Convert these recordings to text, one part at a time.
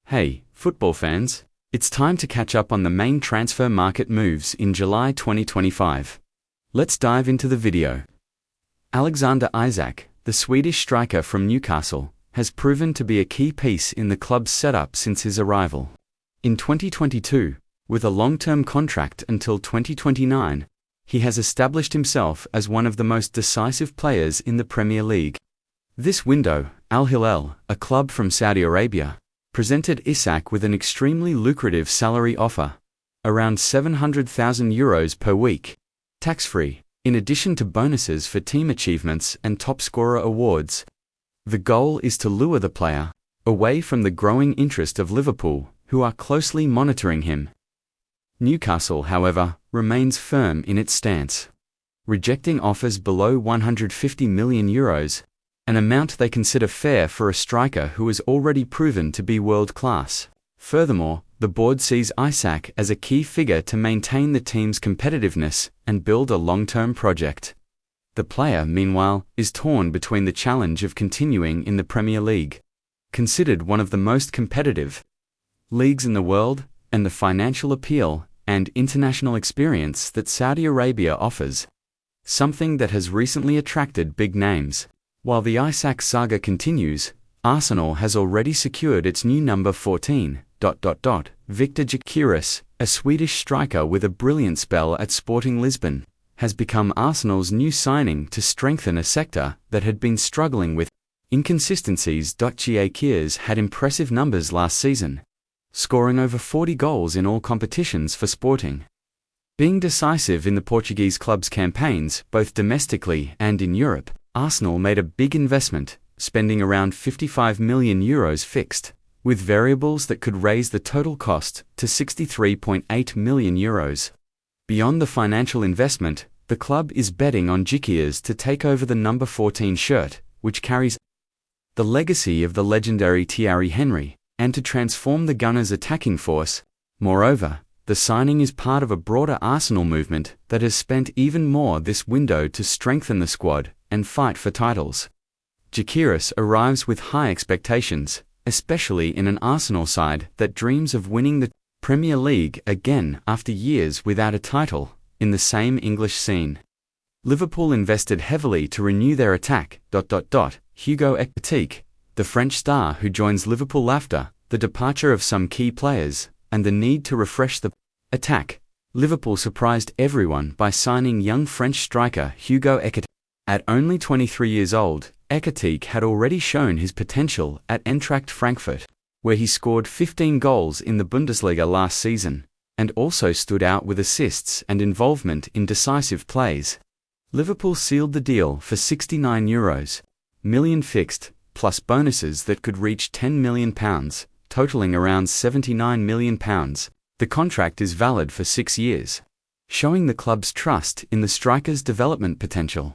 Hey, football fans, it's time to catch up on the main transfer market moves in July 2025. Let's dive into the video. Alexander Isak, the Swedish striker from Newcastle, has proven to be a key piece in the club's setup since his arrival. In 2022, with a long-term contract until 2029, he has established himself as one of the most decisive players in the Premier League. This window, Al Hilal, a club from Saudi Arabia, presented Isak with an extremely lucrative salary offer, around €700,000 per week, tax-free, in addition to bonuses for team achievements and top scorer awards. The goal is to lure the player away from the growing interest of Liverpool, who are closely monitoring him. Newcastle, however, remains firm in its stance, rejecting offers below €150 million, an amount they consider fair for a striker who has already proven to be world-class. Furthermore, the board sees Isak as a key figure to maintain the team's competitiveness and build a long-term project. The player, meanwhile, is torn between the challenge of continuing in the Premier League, considered one of the most competitive leagues in the world, and the financial appeal and international experience that Saudi Arabia offers, something that has recently attracted big names. While the Isak saga continues, Arsenal has already secured its new number 14. Victor Gyökeres, a Swedish striker with a brilliant spell at Sporting Lisbon, has become Arsenal's new signing to strengthen a sector that had been struggling with inconsistencies. Gyökeres had impressive numbers last season, scoring over 40 goals in all competitions for Sporting. Being decisive in the Portuguese club's campaigns, both domestically and in Europe, Arsenal made a big investment, spending around €55 million fixed, with variables that could raise the total cost to €63.8 million. Beyond the financial investment, the club is betting on Gyökeres to take over the number 14 shirt, which carries the legacy of the legendary Thierry Henry, and to transform the Gunners' attacking force. Moreover, the signing is part of a broader Arsenal movement that has spent even more this window to strengthen the squad and fight for titles. Gyökeres arrives with high expectations, especially in an Arsenal side that dreams of winning the Premier League again after years without a title in the same English scene. Liverpool invested heavily to renew their attack. Gyökeres, the French star who joins Liverpool after the departure of some key players, and the need to refresh the attack. Liverpool surprised everyone by signing young French striker Gyökeres. At only 23 years old, Gyökeres had already shown his potential at Eintracht Frankfurt, where he scored 15 goals in the Bundesliga last season, and also stood out with assists and involvement in decisive plays. Liverpool sealed the deal for €69 million fixed, plus bonuses that could reach £10 million, totaling around £79 million. The contract is valid for 6 years, showing the club's trust in the striker's development potential.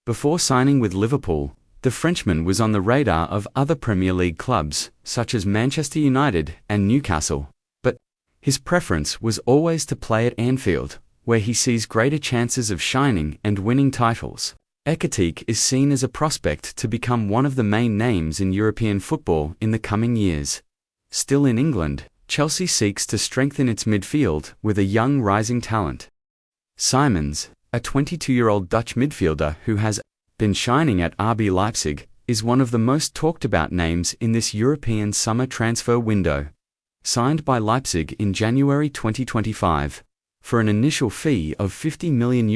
Before signing with Liverpool, the Frenchman was on the radar of other Premier League clubs, such as Manchester United and Newcastle, but his preference was always to play at Anfield, where he sees greater chances of shining and winning titles. Gyökeres is seen as a prospect to become one of the main names in European football in the coming years. Still in England, Chelsea seeks to strengthen its midfield with a young rising talent. Simons, a 22-year-old Dutch midfielder who has been shining at RB Leipzig, is one of the most talked about names in this European summer transfer window. Signed by Leipzig in January 2025, for an initial fee of €50 million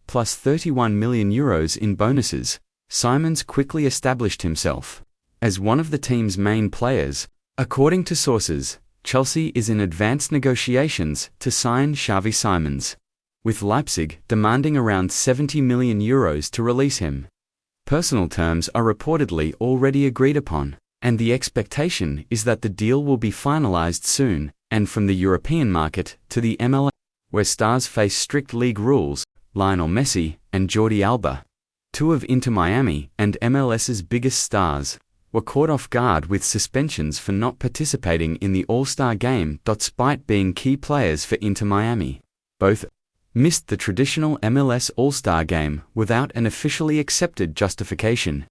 plus €31 million in bonuses, Simons quickly established himself as one of the team's main players. According to sources, Chelsea is in advanced negotiations to sign Xavi Simons, with Leipzig demanding around €70 million to release him. Personal terms are reportedly already agreed upon, and the expectation is that the deal will be finalized soon. And from the European market to the MLS, where stars face strict league rules, Lionel Messi and Jordi Alba, two of Inter Miami and MLS's biggest stars, were caught off guard with suspensions for not participating in the All-Star game. Despite being key players for Inter Miami, both missed the traditional MLS All-Star game without an officially accepted justification.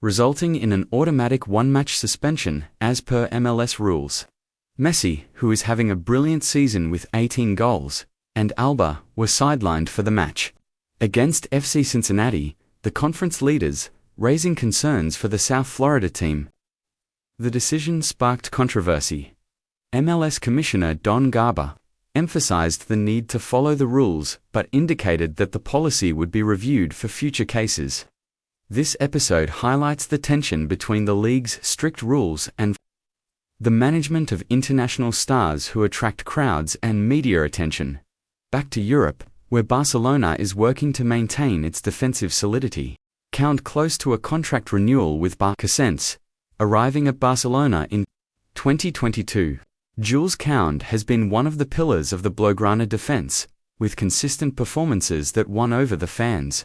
resulting in an automatic one-match suspension as per MLS rules. Messi, who is having a brilliant season with 18 goals, and Alba were sidelined for the match against FC Cincinnati, the conference leaders, raising concerns for the South Florida team. The decision sparked controversy. MLS Commissioner Don Garber emphasized the need to follow the rules but indicated that the policy would be reviewed for future cases. This episode highlights the tension between the league's strict rules and the management of international stars who attract crowds and media attention. Back to Europe, where Barcelona is working to maintain its defensive solidity. Count close to a contract renewal with Gyökeres, arriving at Barcelona in 2022. Jules Kounde has been one of the pillars of the Blaugrana defense, with consistent performances that won over the fans.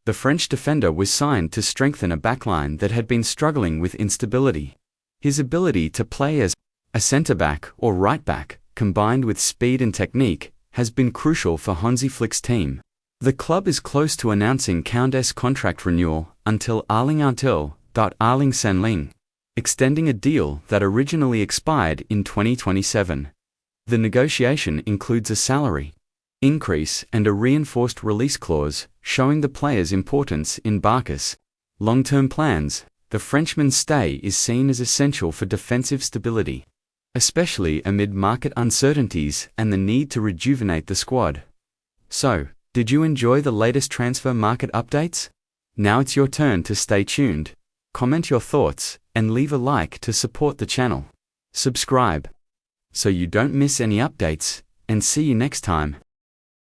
The French defender was signed to strengthen a backline that had been struggling with instability. His ability to play as a centre-back or right-back, combined with speed and technique, has been crucial for Hansi Flick's team. The club is close to announcing Kounde's contract renewal until Senling, extending a deal that originally expired in 2027. The negotiation includes a salary increase and a reinforced release clause, showing the player's importance in Barca's long-term plans. The Frenchman's stay is seen as essential for defensive stability, especially amid market uncertainties and the need to rejuvenate the squad. So, did you enjoy the latest transfer market updates? Now it's your turn to stay tuned. Comment your thoughts and leave a like to support the channel. Subscribe so you don't miss any updates, and see you next time.